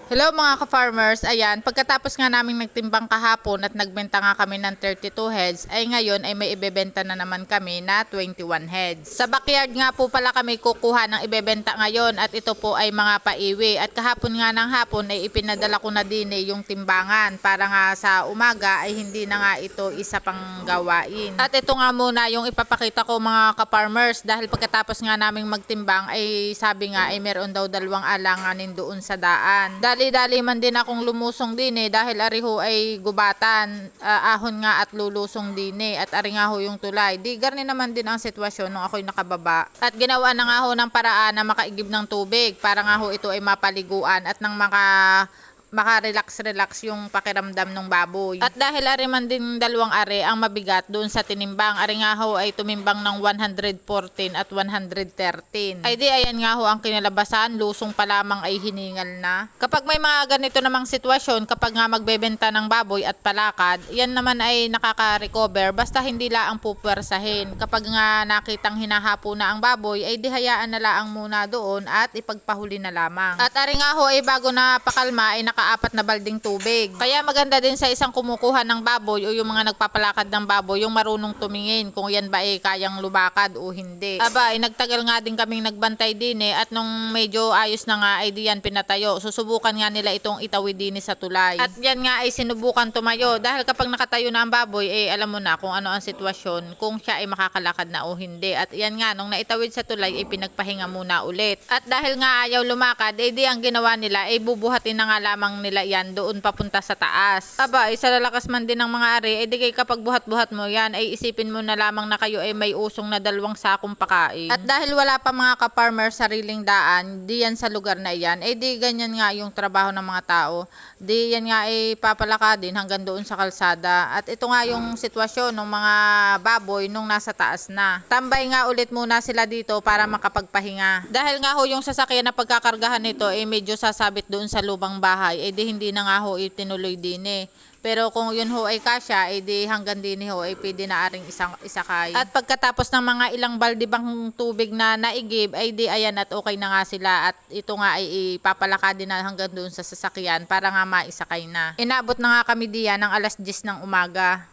Hello mga ka-farmers, ayan, pagkatapos nga naming nagtimbang kahapon at nagbenta nga kami ng 32 heads, ay ngayon ay may ibebenta na naman kami na 21 heads. Sa backyard nga po pala kami kukuha ng ibebenta ngayon at ito po ay mga paiwi. At kahapon nga ng hapon ay ipinadala ko na din yung timbangan para nga sa umaga ay hindi na nga ito isa pang gawain. At ito nga muna yung ipapakita ko mga ka-farmers dahil pagkatapos nga naming magtimbang ay sabi nga ay meron daw dalawang alanganin doon sa daan. Dali-dali man din akong lumusong din dahil ariho ay gubatan, ahon nga at lulusong din at ari nga ho yung tulay. Di garni naman din ang sitwasyon nung ako'y nakababa. At ginawa na nga ho ng paraan na makaigib ng tubig para nga ho ito ay mapaliguan at nang maka-relax yung pakiramdam ng baboy. At dahil ari man din dalawang ari ang mabigat doon sa tinimbang, ari nga ho ay tumimbang ng 114 at 113. Ay di ayan nga ho ang kinalabasan, lusong pa lamang ay hiningal na. Kapag may mga ganito namang sitwasyon, kapag nga magbebenta ng baboy at palakad, yan naman ay nakaka-recover basta hindi laang pupwersahin. Kapag nga nakitang hinahapo na ang baboy, ay di hayaan na laang muna doon at ipagpahuli na lamang. At ari nga ho ay bago na pakalma ay nakaapat na balding tubig. Kaya maganda din sa isang kumukuha ng baboy o yung mga nagpapalakad ng baboy yung marunong tumingin kung yan ba ay kayang lumakad o hindi. Aba, ay nagtagal nga din kaming nagbantay din at nung medyo ayos na nga ay diyan pinatayo. Susubukan nga nila itong itawid din sa tulay. At yan nga ay sinubukan tumayo dahil kapag nakatayo na ang baboy alam mo na kung ano ang sitwasyon, kung siya ay makakalakad na o hindi. At yan nga nung naitawid sa tulay ay pinagpahinga muna ulit. At dahil nga ayaw lumakad di ang ginawa nila ay bubuhatin na nga lamang nila yan doon papunta sa taas. Aba, isa lalakas man din ng mga ari, di kay kapag buhat-buhat mo yan, ay isipin mo na lamang na kayo ay may usong na 2 sakong pakain. At dahil wala pa mga ka-farmer sariling daan, di yan sa lugar na yan, di ganyan nga yung trabaho ng mga tao. Di yan nga ay papalakadin hanggang doon sa kalsada. At ito nga yung sitwasyon ng mga baboy nung nasa taas na. Tambay nga ulit muna sila dito para makapagpahinga. Dahil nga ho yung sasakyan na pagkakargahan nito medyo sasabit doon sa lubang bahay, di hindi na nga ho itinuloy din Pero kung yun ho ay kasya, di hanggang din ho ay pwede na aring isakay. At pagkatapos ng mga ilang balde bang tubig na naigib, di ayan at okay na nga sila. At ito nga ay ipapalakadin na hanggang doon sa sasakyan para nga maisakay na. Inabot na nga kami diyan ng alas 10 ng umaga.